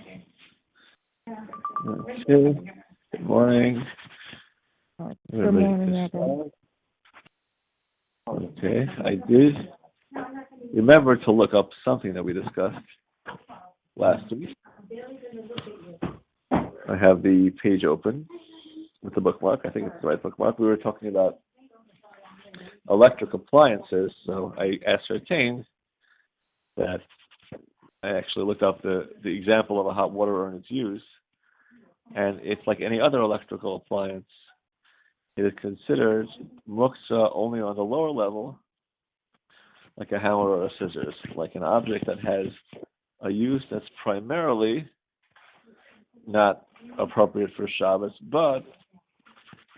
Okay. Good morning. Good morning, Adam. Okay, I did remember to look up something that we discussed last week. I have the page open with the bookmark. I think it's the right bookmark. We were talking about electric appliances, so I ascertained that I actually looked up the example of a hot water urn it's used, and it's like any other electrical appliance. It is considered muktzah only on the lower level, like a hammer or a scissors, like an object that has a use that's primarily not appropriate for Shabbos, but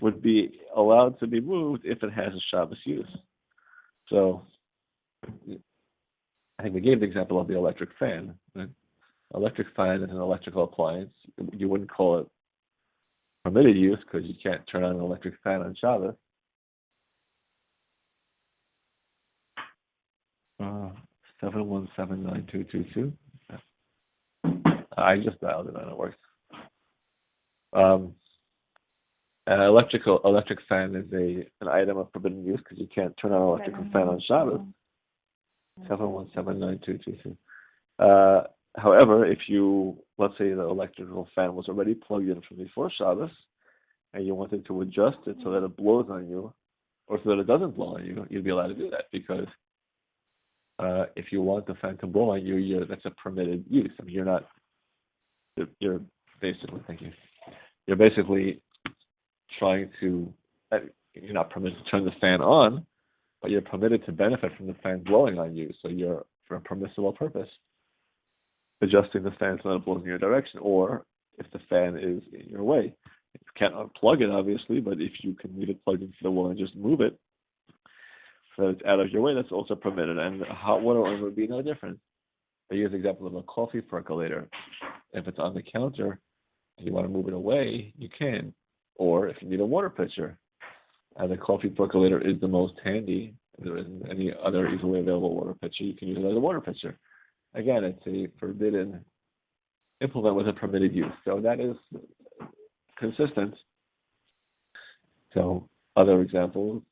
would be allowed to be moved if it has a Shabbos use. So I think we gave the example of the electric fan. Right? Electric fan is an electrical appliance. You wouldn't call it permitted use because you can't turn on an electric fan on Shabbos. 7179222. I just dialed it and it works. An electric fan is an item of forbidden use because you can't turn on an electrical fan on Shabbos. 7179222. However, if let's say the electrical fan was already plugged in from before Shabbos, and you wanted to adjust it so that it blows on you, or so that it doesn't blow on you, you'd be allowed to do that because if you want the fan to blow on you, that's a permitted use. I mean, you're basically, thank you. You're basically trying to, you're not permitted to turn the fan on, but you're permitted to benefit from the fan blowing on you. So you're, for a permissible purpose, adjusting the fan so that it blows in your direction, or if the fan is in your way. You can't unplug it, obviously, but if you can leave it plugged into the wall and just move it so that it's out of your way, that's also permitted. And a hot water urn would be no different. I use the example of a coffee percolator. If it's on the counter and you want to move it away, you can. Or if you need a water pitcher, the coffee percolator is the most handy. If there isn't any other easily available water pitcher, you can use it as a water pitcher. Again, it's a forbidden implement with a permitted use. So that is consistent. So other examples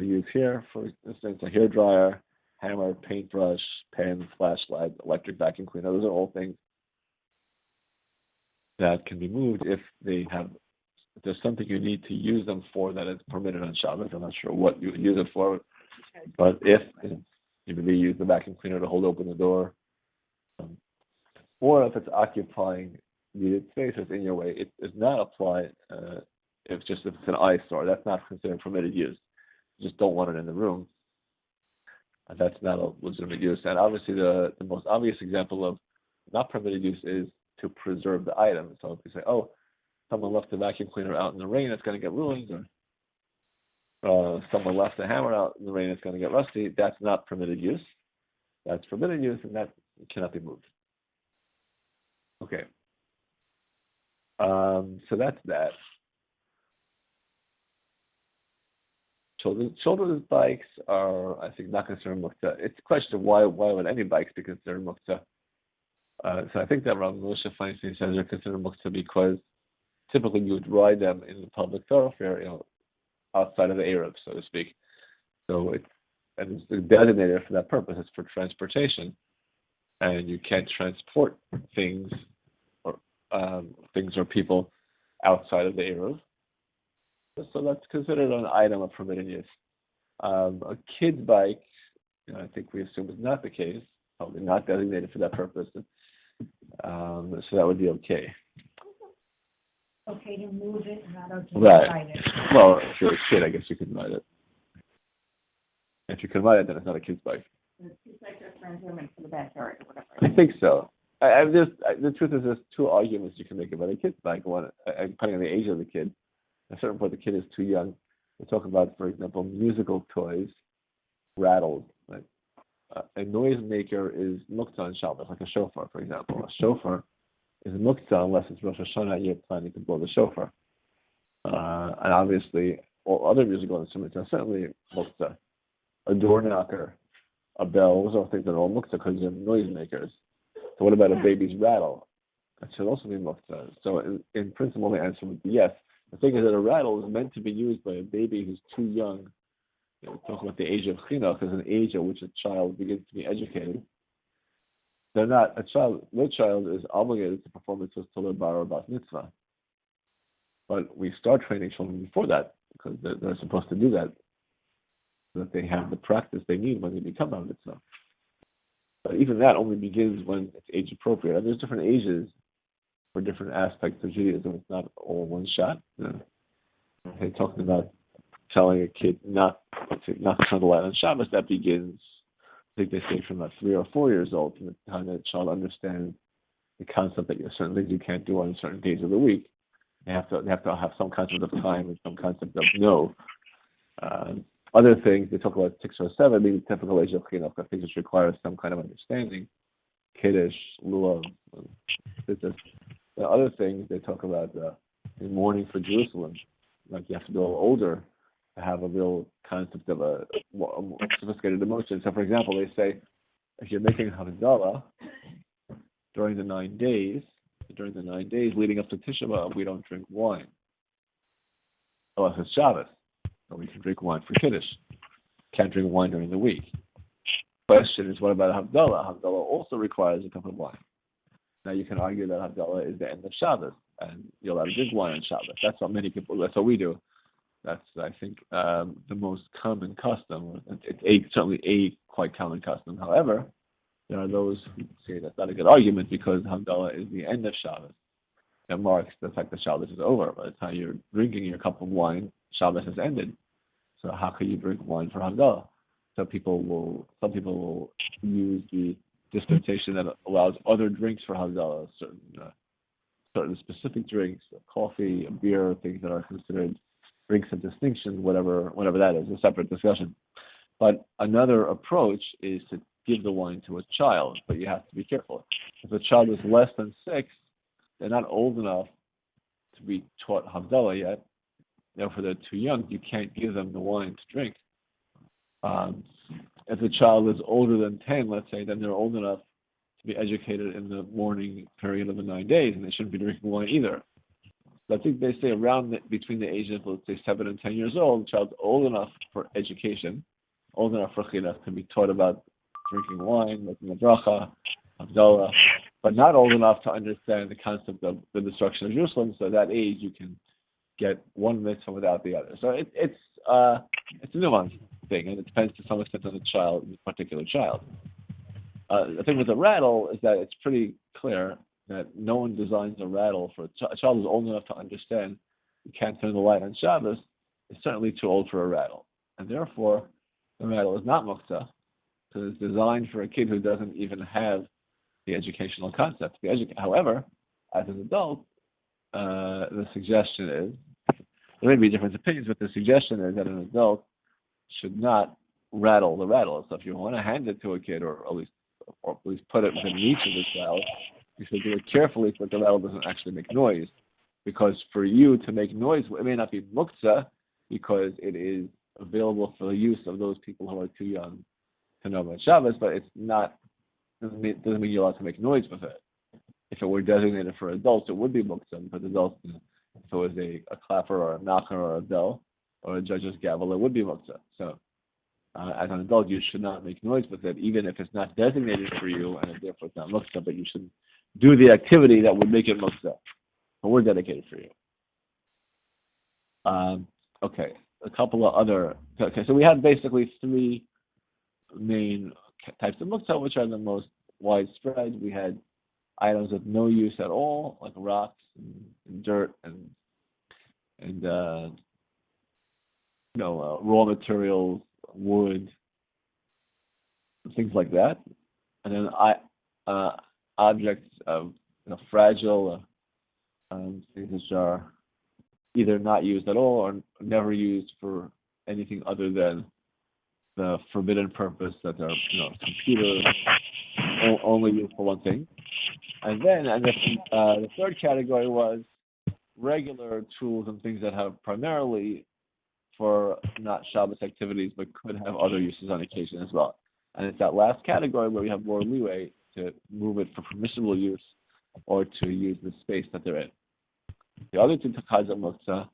used here, for instance, a hair dryer, hammer, paintbrush, pen, flashlight, electric vacuum cleaner. Those are all things that can be moved if there's something you need to use them for that is permitted on Shabbos. I'm not sure what you would use it for, but if you maybe use the vacuum cleaner to hold open the door, or if it's occupying needed space that's in your way, it is not applied if it's an eyesore. That's not considered permitted use. You just don't want it in the room. That's not a legitimate use. And obviously the most obvious example of not permitted use is to preserve the item. So if you say, oh, someone left the vacuum cleaner out in the rain, it's going to get ruined, or someone left the hammer out in the rain, it's going to get rusty, that's not permitted use. That's forbidden use, and that cannot be moved. Okay. So that's that. Children's bikes are, I think, not considered muktzah. It's a question of why would any bikes be considered muktzah? So I think that Rav Moshe Feinstein says they're considered muktzah because typically you would ride them in the public thoroughfare, outside of the Arab, so to speak. So it's designated for that purpose. It's for transportation, and you can't transport things or people outside of the Arab. So that's considered an item of permitted use. A kid's bike, I think we assume is not the case, probably not designated for that purpose. So that would be okay. Okay to move it, not okay to Right. ride it. Well, if you're a kid, I guess you can ride it. If you can ride it, then it's not a kid's bike. It's like a transformer for the backyard or whatever. I think so. The truth is, there's two arguments you can make about a kid's bike. One, depending on the age of the kid. At a certain point, the kid is too young. We're talking about, for example, musical toys, rattles. Right? A noisemaker is muktzah on Shabbos, like a shofar, for example. A shofar is muktzah unless it's Rosh Hashanah and you're planning to blow the shofar. And obviously, all other musical instruments are certainly muktzah. A door knocker, a bell, those are things that are all muktzah because they're noisemakers. So what about a baby's rattle? That should also be muktzah. So in principle, the answer would be yes. The thing is that a rattle is meant to be used by a baby who's too young. We're talking about the age of chinuch, as an age at which a child begins to be educated. They're not a child. No child is obligated to perform mitzvahs till they're bar or bat mitzvah. But we start training children before that because they're supposed to do that, so that they have the practice they need when they become a mitzvah. But even that only begins when it's age appropriate. And there's different ages for different aspects of Judaism. It's not all one shot. They're talking about telling a kid not to turn the light on Shabbos. That begins, I think they say, from about 3 or 4 years old, from the time that a child understands the concept that there's certain things you can't do on certain days of the week. They have to have some concept of time and some concept of no. Other things, they talk about 6 or 7, being the typical age of chinuch, things which require some kind of understanding, kiddush, lulav. The other things they talk about in mourning for Jerusalem, like you have to be a little older to have a real concept of a more sophisticated emotion. So, for example, they say if you're making Havdalah during the 9 days leading up to Tisha B'Av, we don't drink wine. Unless it's Shabbos. So we can drink wine for Kiddush. Can't drink wine during the week. Question is, what about Havdalah? Havdalah also requires a cup of wine. Now you can argue that Havdalah is the end of Shabbos, and you're allowed to drink wine on Shabbos. That's what many people. That's what we do. That's, I think, the most common custom. It's certainly a quite common custom. However, there are those who say that's not a good argument because Havdalah is the end of Shabbos. That marks the fact that Shabbos is over. By the time you're drinking your cup of wine, Shabbos has ended. So how can you drink wine for Havdalah? Some people will use the dispensation that allows other drinks for Havdalah, certain specific drinks, coffee, beer, things that are considered drinks of distinction, whatever that is, a separate discussion. But another approach is to give the wine to a child, but you have to be careful. If a child is less than 6, they're not old enough to be taught Havdalah yet. Therefore, they're too young. You can't give them the wine to drink. If the child is older than 10, let's say, then they're old enough to be educated in the mourning period of the 9 days, and they shouldn't be drinking wine either. So I think they say between the ages of, let's say, 7 and 10 years old, the child's old enough for education, old enough for chinuch to be taught about drinking wine, making a bracha, Havdalah, but not old enough to understand the concept of the destruction of Jerusalem. So at that age, you can get one mitzvah without the other. So it's a nuanced thing, and it depends to some extent on the particular child. The thing with the rattle is that it's pretty clear that no one designs a rattle for a child who's old enough to understand you can't turn the light on Shabbos. Is certainly too old for a rattle, and therefore the rattle is not muktzah because it's designed for a kid who doesn't even have the educational concept. However, as an adult, the suggestion is, there may be different opinions, but the suggestion is that an adult should not rattle the rattle. So if you want to hand it to a kid, or at least put it within reach of the child, you should do it carefully so that the rattle doesn't actually make noise. Because for you to make noise, it may not be muktzah because it is available for the use of those people who are too young to know about Shabbos, but it's not, doesn't mean you're allowed to make noise with it. If it were designated for adults, it would be muktzah, because adults, if it was a clapper or a knocker or a bell or a judge's gavel, it would be muktzah. So as an adult, you should not make noise with it, even if it's not designated for you, and therefore it's not muktzah, but you should do the activity that would make it muktzah. But we're dedicated for you. Okay, a couple of other. Okay, so we have basically 3 main types of muktzah, which are the most widespread. We had items with no use at all, like rocks and dirt and raw materials, wood, things like that. And then objects of fragile things which are either not used at all or never used for anything other than the forbidden purpose, that they're computers only used for one thing. And then the third category was regular tools and things that have primarily for not Shabbos activities, but could have other uses on occasion as well. And it's that last category where we have more leeway to move it for permissible use or to use the space that they're in. The other two kinds of muktzah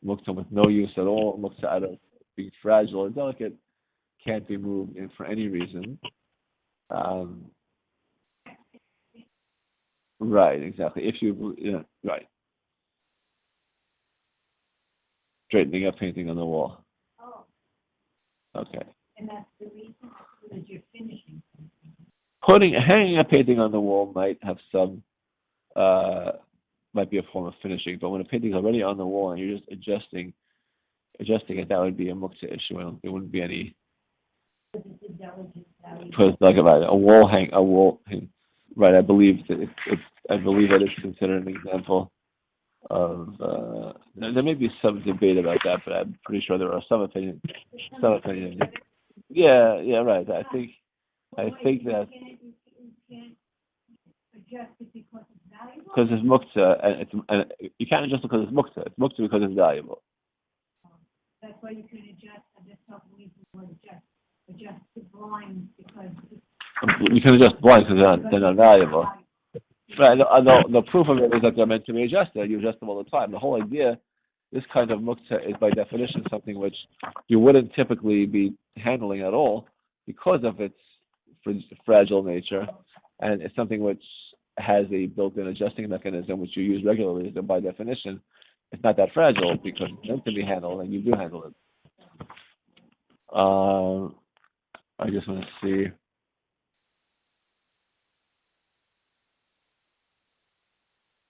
with no use at all, muktzah out of being fragile or delicate, can't be moved in for any reason. Right, exactly. If you, right. Straightening up painting on the wall. Oh. Okay. And that's the reason that you're finishing something. Hanging a painting on the wall might have some, might be a form of finishing, but when a painting is already on the wall and you're just adjusting it, that would be a muktzah issue. There wouldn't be any. Because like a wall hang. Right, I believe that it's considered an example of. There may be some debate about that, but I'm pretty sure there are some opinions. Yeah, right. I think that because it's muktzah, and you can't adjust because it's muktzah. It's muktzah because it's valuable. That's why you can adjust. I just don't believe the word adjust the blinds because. You can adjust blinds because they're not valuable. Right. The proof of it is that they're meant to be adjusted. You adjust them all the time. The whole idea, this kind of muktzah is by definition something which you wouldn't typically be handling at all because of its fragile nature, and it's something which has a built-in adjusting mechanism which you use regularly. So by definition, it's not that fragile because it's meant to be handled, and you do handle it. I just want to see.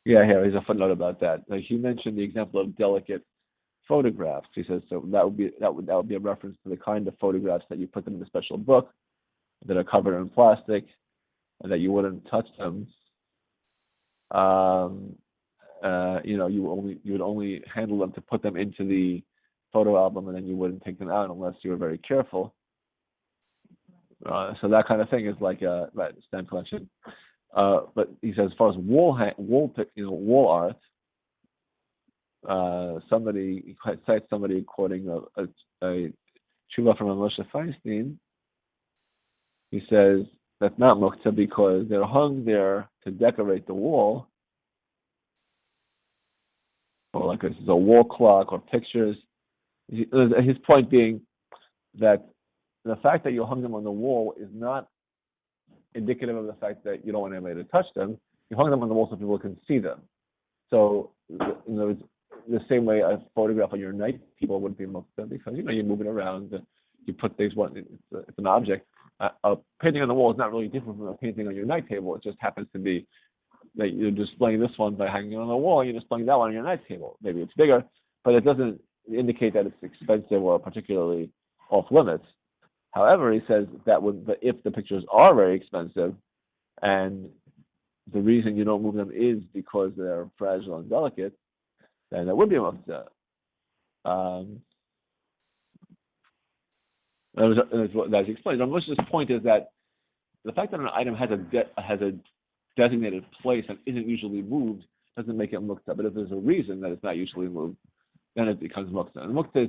Yeah, here's a footnote about that. Like he mentioned the example of delicate photographs. He says so that would be a reference to the kind of photographs that you put them in a special book that are covered in plastic and that you wouldn't touch them. You would only handle them to put them into the photo album, and then you wouldn't take them out unless you were very careful. So that kind of thing is like right, stamp collection. But he says, as far as wall art, somebody cites somebody quoting a tshuva from Moshe Feinstein. He says that's not muktzah because they're hung there to decorate the wall, or like this is a wall clock or pictures. His point being that the fact that you hung them on the wall is not indicative of the fact that you don't want anybody to touch them. You hung them on the wall so people can see them. So, the same way a photograph on your night table would be muktzah because you move it around, you put things. It's an object. A painting on the wall is not really different from a painting on your night table. It just happens to be that you're displaying this one by hanging it on the wall. You're displaying that one on your night table. Maybe it's bigger, but it doesn't indicate that it's expensive or particularly off limits. However, he says that if the pictures are very expensive, and the reason you don't move them is because they're fragile and delicate, then there would be a muktzah. As he explained, Moshe's point is that the fact that an item has a designated place and isn't usually moved doesn't make it muktzah. But if there's a reason that it's not usually moved, then it becomes muktzah. And muktzah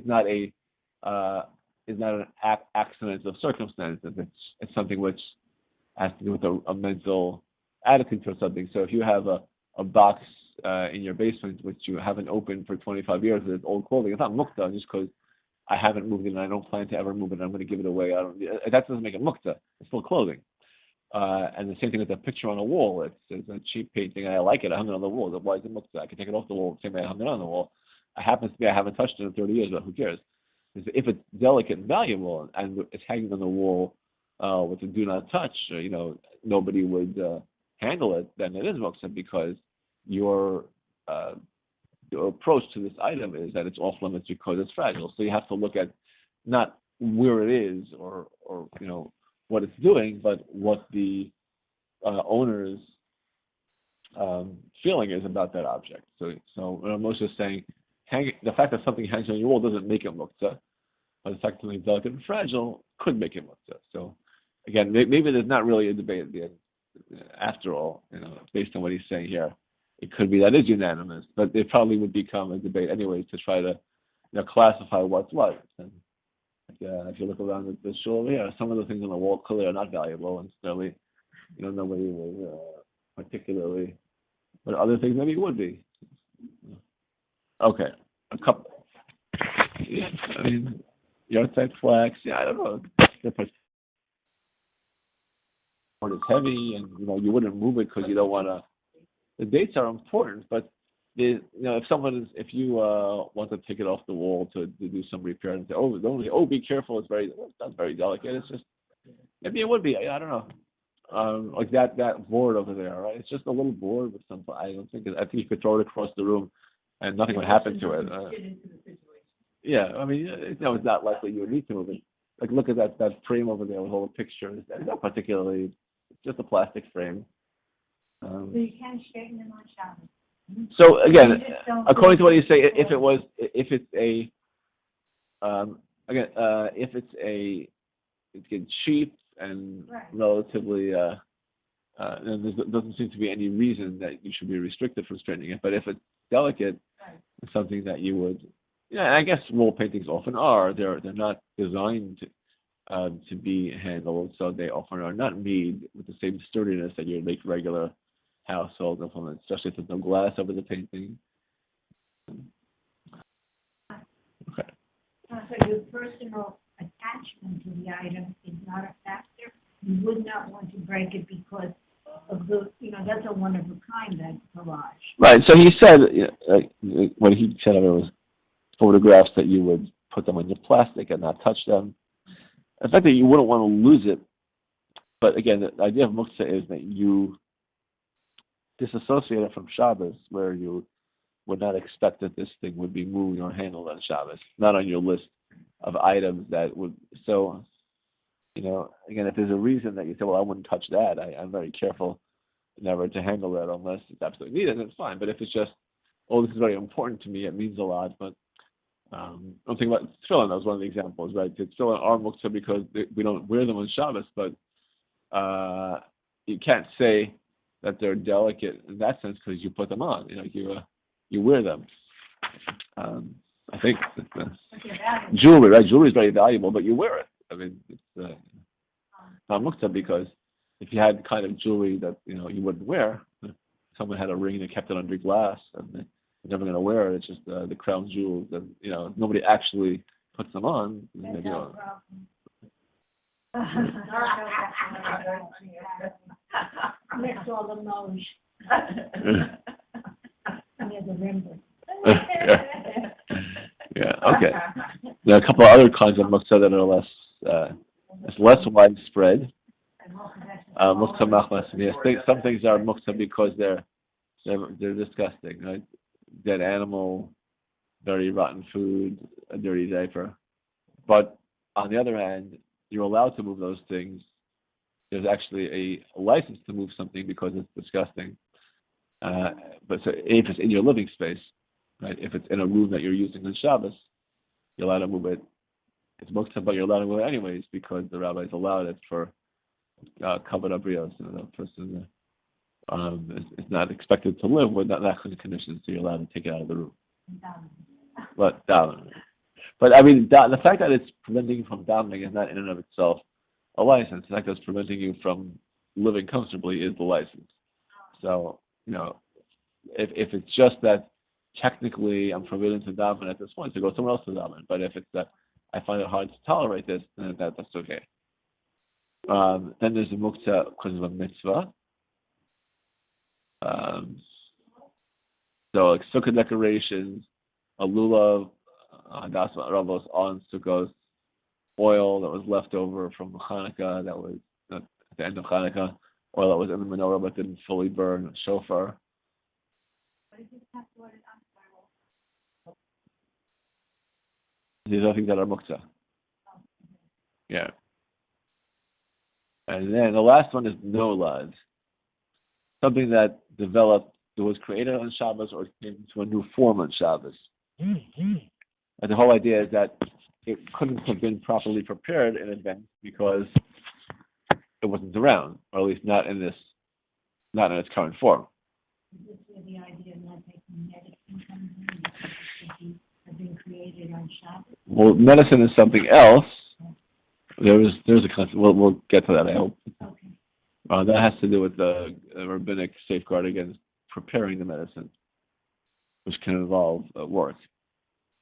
is not an accident of circumstances. It's something which has to do with a mental attitude towards something. So if you have a box in your basement which you haven't opened for 25 years with old clothing, it's not muktzah just because I haven't moved it and I don't plan to ever move it. I'm going to give it away. That doesn't make it muktzah. It's still clothing. And the same thing with the picture on a wall. It's a cheap painting and I like it. I hung it on the wall. Why is it muktzah? I can take it off the wall the same way I hung it on the wall. It happens to be I haven't touched it in 30 years, but who cares? If it's delicate and valuable and it's hanging on the wall with a do not touch, nobody would handle it, then it is muktzah because your approach to this item is that it's off limits because it's fragile. So you have to look at not where it is or what it's doing, but what the owner's feeling is about that object. So Moshe is saying, the fact that something hangs on your wall doesn't make it muktzah, but the fact that something delicate and fragile could make it muktzah. So again, maybe there's not really a debate at the end. After all, based on what he's saying here, it could be that is unanimous, but it probably would become a debate anyway to try to classify what's what. And if you look around the shul over here, some of the things on the wall clearly are not valuable, and certainly nobody was particularly but other things maybe it would be. Okay, a couple. Yeah, I mean, yard side flax. Yeah, I don't know. The part is heavy, and you wouldn't move it because you don't want to. The dates are important, but if you want to take it off the wall to do some repair and say, be careful, it's not very delicate. It's just maybe it would be. I don't know. Like that board over there, right? It's just a little board with some. I think you could throw it across the room, and nothing would happen to it. Yeah, I mean, it's not likely you would need to move it. Like look at that frame over there with all the pictures. It's not particularly. It's just a plastic frame. So you can straighten them on Shabbos. So again, according to what you say, if it's cheap and relatively, and there doesn't seem to be any reason that you should be restricted from straightening it. But if it's delicate, it's something that you would, I guess wall paintings often are. They're not designed to be handled, so they often are not made with the same sturdiness that you would make regular household implements, especially if there's no glass over the painting. Okay. So your personal attachment to the item is not a factor. You would not want to break it because of that's a one of a kind, that collage. Right. So he said, what he said it was photographs that you would put them on your plastic and not touch them. In fact, that you wouldn't want to lose it. But again, the idea of muktzah is that you disassociate it from Shabbos, where you would not expect that this thing would be moved or handled on Shabbos, not on your list of items that would. So, again, if there's a reason that you say, well, I wouldn't touch that, I'm very careful never to handle that unless it's absolutely needed, then it's fine. But if it's just, this is very important to me, it means a lot, but I'm thinking about tefillin. That was one of the examples, right? Tefillin are muktzah because we don't wear them on Shabbos, but you can't say that they're delicate in that sense because you put them on. You wear them. I think jewelry, right? Jewelry is very valuable, but you wear it. I mean, it's not muktzah because if you had kind of jewelry that you wouldn't wear, someone had a ring that kept it under glass and they're never going to wear it. It's just the crown jewels, and nobody actually puts them on. Maybe, Mix all the nose. Near the rim. Yeah. Okay. There are a couple of other kinds of muktzah that are less widespread. Muktzah machmas. Some things are muktzah because they're disgusting, right? Dead animal, very rotten food, a dirty diaper. But on the other hand, you're allowed to move those things. There's actually a license to move something because it's disgusting. But so if it's in your living space, right? If it's in a room that you're using on Shabbos, you're allowed to move it. It's muktzah, but you're allowed to move it anyways because the rabbis allowed it for covered abrios. The person is not expected to live with that kind of conditions, so you're allowed to take it out of the room. But I mean, the fact that it's preventing you from davening is not in and of itself a license. The fact that it's preventing you from living comfortably is the license. So, if it's just that technically I'm forbidden to daven at this point, so go somewhere else to daven. But if it's that I find it hard to tolerate this, then that's okay. Then there's a muktzah because of a mitzvah. So like sukkah decorations, a lulav, das ravos on sukkos, oil that was left over from Hanukkah, that was at the end of Hanukkah, oil that was in the menorah but didn't fully burn, shofar. These are things that are muktzah. Yeah. And then the last one is nolad. Something that was created on Shabbos or came into a new form on Shabbos. Mm-hmm. And the whole idea is that it couldn't have been properly prepared in advance because it wasn't around, or at least not in its current form. Is this where the idea of not taking medicine comes in? Have been created on Shabbos? Well, medicine is something else. There's a concept. We'll get to that, I hope. Okay. That has to do with the rabbinic safeguard against preparing the medicine, which can involve work.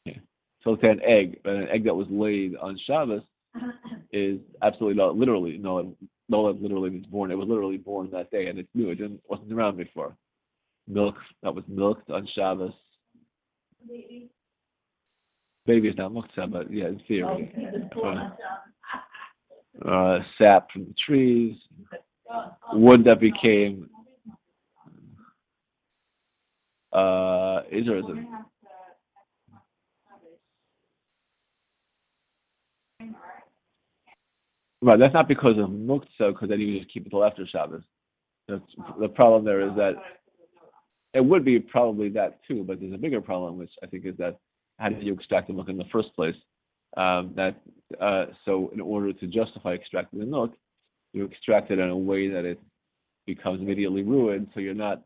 Okay. So let's say an egg that was laid on Shabbos is absolutely not literally no literally means born. It was literally born that day, and it's new. It wasn't around before. Milk that was milked on Shabbos. Baby is not muktzah, but yeah, in theory. Sap from the trees, wood that became is or isn't? Right, that's not because of muktzah, because then you just keep it till after Shabbos. The problem there is that it would be probably that too, but there's a bigger problem, which I think is that how did you extract the milk in the first place? So in order to justify extracting the milk, you extract it in a way that it becomes immediately ruined. So you're not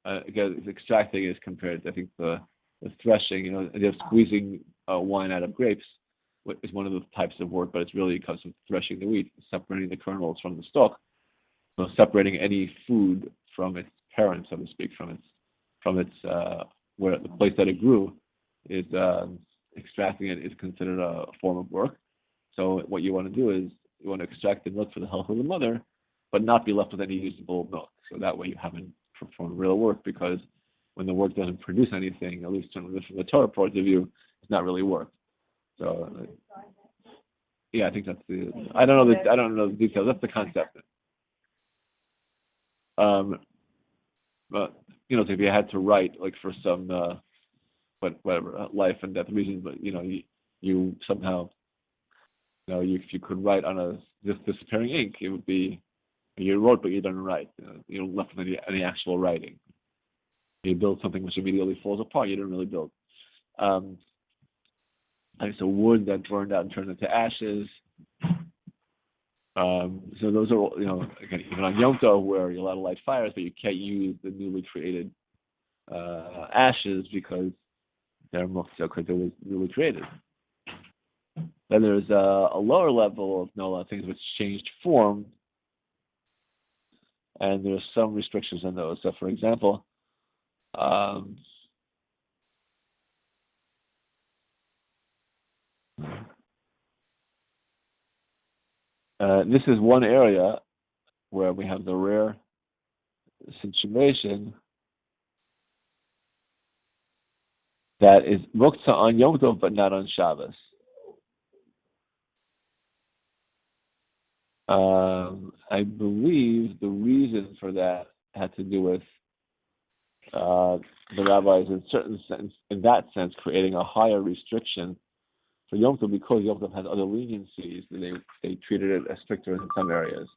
again extracting is compared. I think the threshing, of squeezing wine out of grapes is one of the types of work, but it's really comes from threshing the wheat, separating the kernels from the stalk, so separating any food from its parent, so to speak, from its where the place that it grew is extracting it is considered a form of work. So what you want to do is you want to extract the milk for the health of the mother, but not be left with any usable milk. So that way you haven't performed real work, because when the work doesn't produce anything, at least from the Torah point of view, it's not really work. So yeah, I think that's I don't know the details. That's the concept. But so if you had to write like for some whatever life and death reasons, but you somehow if you could write on a just disappearing ink, it would be you wrote but you didn't write. You don't left with any actual writing. You build something which immediately falls apart. You didn't really build. And so wood that burned out and turned into ashes. So those are again, even on Yom Tov where you're allowed to light fires, but you can't use the newly created ashes because they're muktzah, because they were newly created. Then there's a lower level of Nola, things which changed form, and there's some restrictions on those. So, for example, this is one area where we have the rare situation that is muktzah on Yom Tov but not on Shabbos. I believe the reason for that had to do with the rabbis, in that sense, creating a higher restriction for Yom Tov, because Yom Tov has other leniencies. They treated it as stricter in some areas.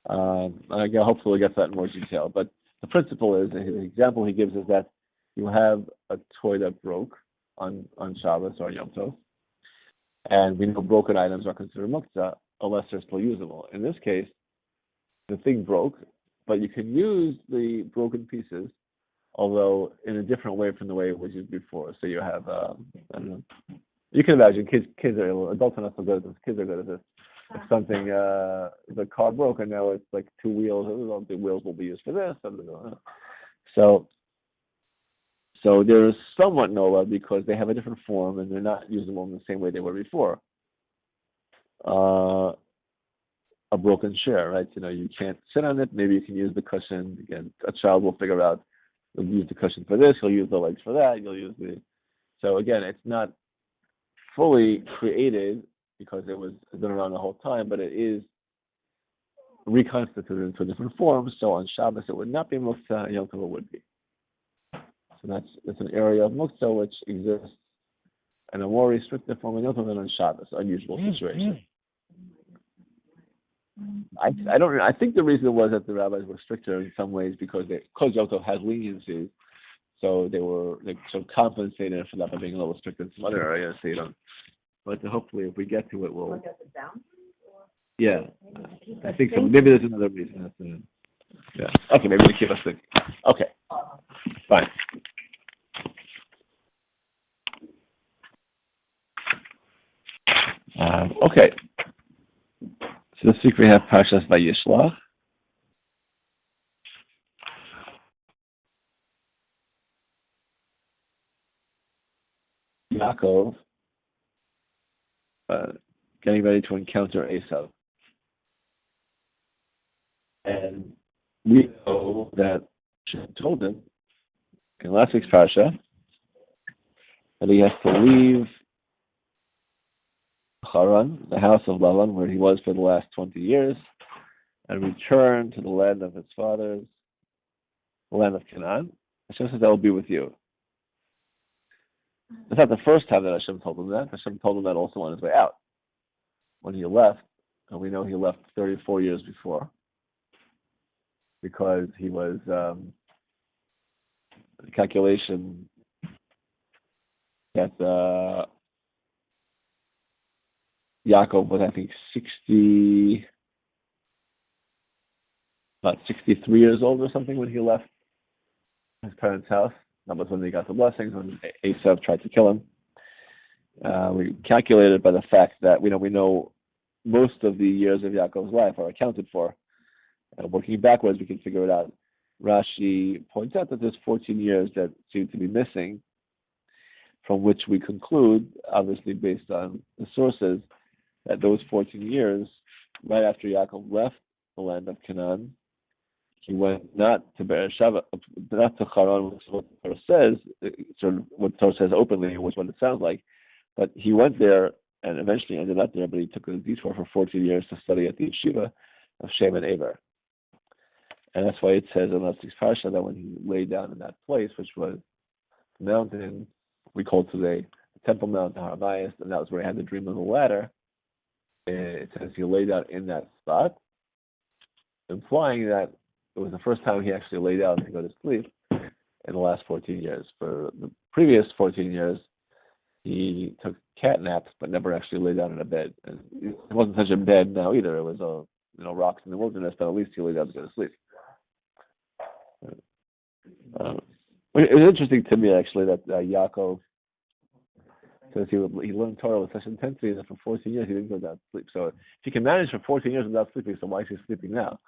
Hopefully we'll get to that in more detail. But the principle is, the example he gives is that you have a toy that broke on Shabbos or Yom Tov, and we know broken items are considered muktzah unless they're still usable. In this case, the thing broke, but you can use the broken pieces, although in a different way from the way it was used before. So you have, I don't know, you can imagine kids are, adults are not so good at this, kids are good at this. If something, the car broke and now it's like two wheels, the wheels will be used for this. So there's somewhat Nola because they have a different form and they're not usable in the same way they were before. A broken chair, right? You can't sit on it. Maybe you can use the cushion. Again, a child will figure out, you'll use the cushion for this, you'll use the legs for that, so again, it's not fully created because it was been around the whole time, but it is reconstituted into a different form. So on Shabbos it would not be muktzah, and Yom Tov it would be. So that's an area of muktzah which exists in a more restricted form on Yom Tov than on Shabbos. Unusual situation. I think the reason was that the rabbis were stricter in some ways because Yom Tov has leniencies, so they sort of compensated for that by being a little stricter in some other areas. So but hopefully, if we get to it, we'll. Yeah, I think so. Maybe there's another reason. Yeah. Okay, maybe to keep us thinking. Okay, fine. Okay. So this week we have Parshas Vayishlach. Yaakov getting ready to encounter Esau. And we know that Hashem told him in last week's parsha that he has to leave Haran, the house of Lavan, where he was for the last 20 years, and return to the land of his fathers, the land of Canaan. Hashem says, I will be with you. It's not the first time that Hashem told him that. Hashem told him that also on his way out. When he left, and we know he left 34 years before, because he was, the calculation that Yaakov was, I think, about 63 years old or something when he left his parents' house. That was when they got the blessings, when Esau tried to kill him. We calculated by the fact that we know most of the years of Yaakov's life are accounted for. Working backwards, we can figure it out. Rashi points out that there's 14 years that seem to be missing, from which we conclude, obviously based on the sources, that those 14 years, right after Yaakov left the land of Canaan, he went not to Beersheba, not to Haran, which is what the Torah says, sort of what the Torah says openly, was what it sounds like, but he went there and eventually ended up there, but he took a detour for 14 years to study at the yeshiva of Shem and Eber. And that's why it says in last week's parsha that when he lay down in that place, which was the mountain we call today the Temple Mount, the Har Bayis, and that was where he had the dream of the ladder, it says he lay down in that spot, implying that it was the first time he actually lay down to go to sleep in the last 14 years. For the previous 14 years, he took cat naps, but never actually lay down in a bed. And it wasn't such a bed now either. It was rocks in the wilderness, but at least he lay down to go to sleep. It was interesting to me actually that Yaakov says he learned Torah with such intensity that for 14 years he didn't go down to sleep. So if he can manage for 14 years without sleeping, so why is he sleeping now?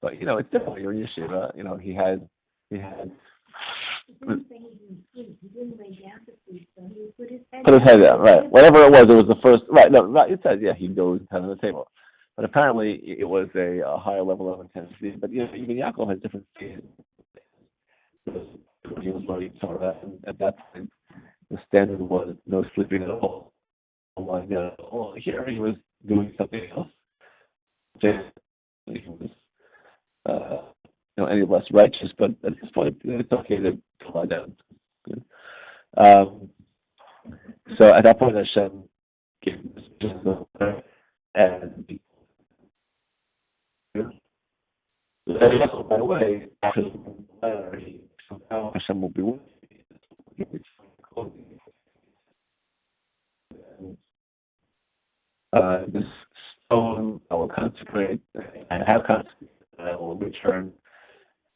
But it's different. You're in yeshiva. He had. He didn't say he didn't sleep. He didn't lay down to sleep, so he would put his head down. Right. Whatever it was the first. Right. No. Right. It says he'd go and sit on the table. But apparently it was a higher level of intensity. But even Yaakov has different phases. He was learning Torah, and at that point, the standard was no sleeping at all. Here he was doing something else. He was, any less righteous, but at this point, it's okay to lie down. So at that point, Hashem gave him this and by the way, after the letter, somehow Hashem will be with you. This stone I will consecrate and have consecrated, and I will return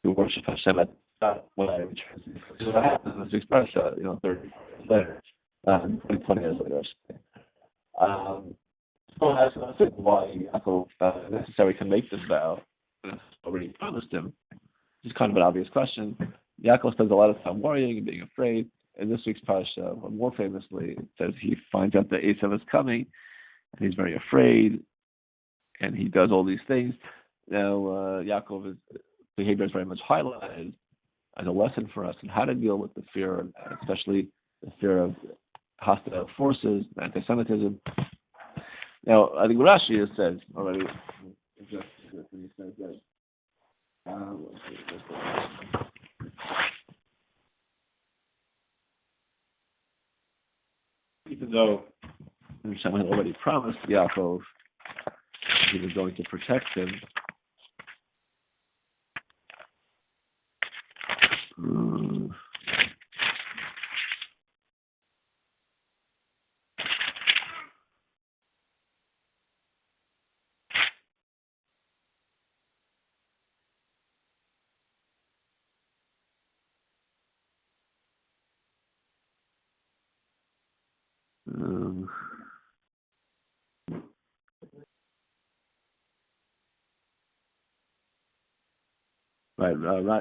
to worship Hashem at when I return. So what happens in this week's parsha, 30 years later, 20 years later, I should say. So I think why Yaakov necessary to make this vow, already promised him. This is kind of an obvious question. Yaakov spends a lot of time worrying and being afraid. In this week's parsha, more famously, it says he finds out that Esau is coming, and he's very afraid, and he does all these things. Now, Yaakov's behavior is very much highlighted as a lesson for us on how to deal with the fear, and especially the fear of hostile forces, anti-Semitism. Now, I think Rashi has said already, he says that, even though Hashem had already promised Yaakov he was going to protect him,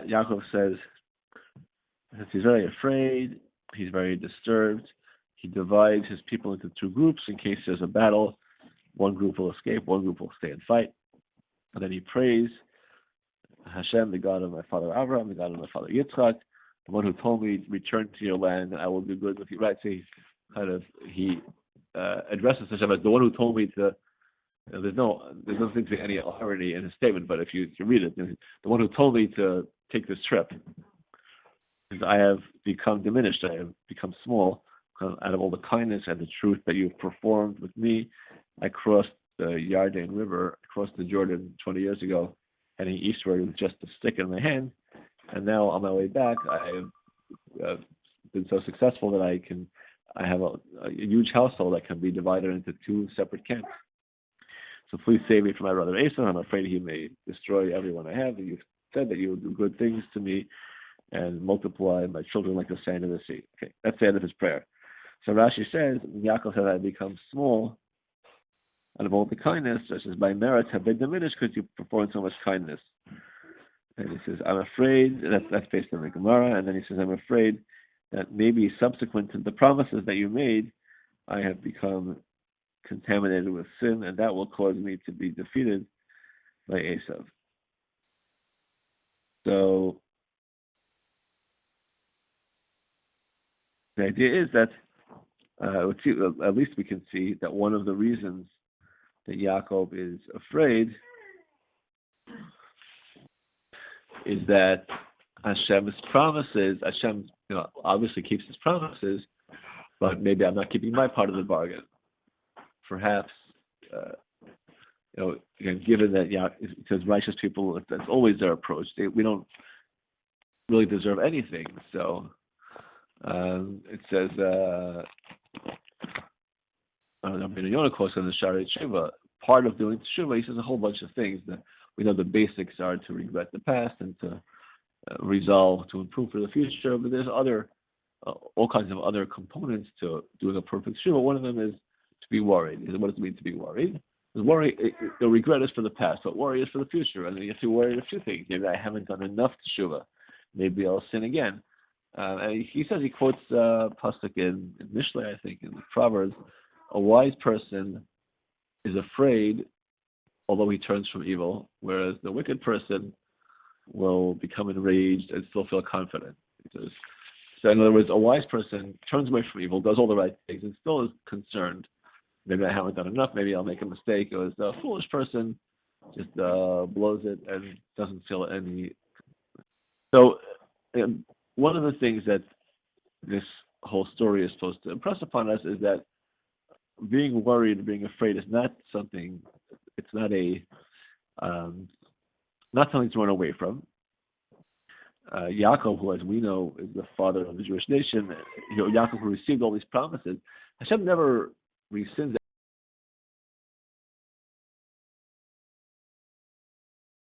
Yaakov says he's very afraid, he's very disturbed, he divides his people into two groups in case there's a battle. One group will escape, one group will stay and fight. And then he prays Hashem, the God of my father Abraham, the God of my father Yitzchak, the one who told me, return to your land and I will do good with you. Right? So he addresses Hashem as the one who told me to. There doesn't seem to be any irony in his statement, but if you read it, the one who told me to take this trip, I have become diminished, I have become small out of all the kindness and the truth that you've performed with me. I crossed the Yarden River, crossed the Jordan 20 years ago, heading eastward with just a stick in my hand, and now on my way back, I have been so successful that I have a huge household that can be divided into two separate camps. So please save me from my brother Esau. I'm afraid he may destroy everyone I have. And you've said that you will do good things to me and multiply my children like the sand of the sea. Okay, that's the end of his prayer. So Rashi says, Yaakov said, I become small out of all the kindness, such as my merits have been diminished because you performed so much kindness. And he says, I'm afraid, that's based on the Gemara, and then he says, I'm afraid that maybe subsequent to the promises that you made, I have become contaminated with sin, and that will cause me to be defeated by Esav. So the idea is that at least we can see that one of the reasons that Yaakov is afraid is that Hashem's promises, Hashem obviously keeps his promises, but maybe I'm not keeping my part of the bargain. Perhaps, again, given that because righteous people, that's always their approach. We don't really deserve anything. So it says, Yonah quotes on the Shari Tshuva, part of doing Tshuva, he says a whole bunch of things. That we know the basics are to regret the past and to resolve to improve for the future, but there's all kinds of other components to doing a perfect Tshuva. One of them is to be worried. What does it mean to be worried? Because the regret is for the past, but worry is for the future. And then you have to worry a few things. Maybe I haven't done enough Tshuva. Maybe I'll sin again. And he says, he quotes pasuk in Mishlei, I think, in the Proverbs, a wise person is afraid, although he turns from evil, whereas the wicked person will become enraged and still feel confident. So in other words, a wise person turns away from evil, does all the right things, and still is concerned. Maybe I haven't done enough, maybe I'll make a mistake. Whereas the foolish person just blows it and doesn't feel any. So one of the things that this whole story is supposed to impress upon us is that being worried, being afraid is not something, it's not something to run away from. Yaakov, who as we know is the father of the Jewish nation, Yaakov who received all these promises, Hashem never rescinds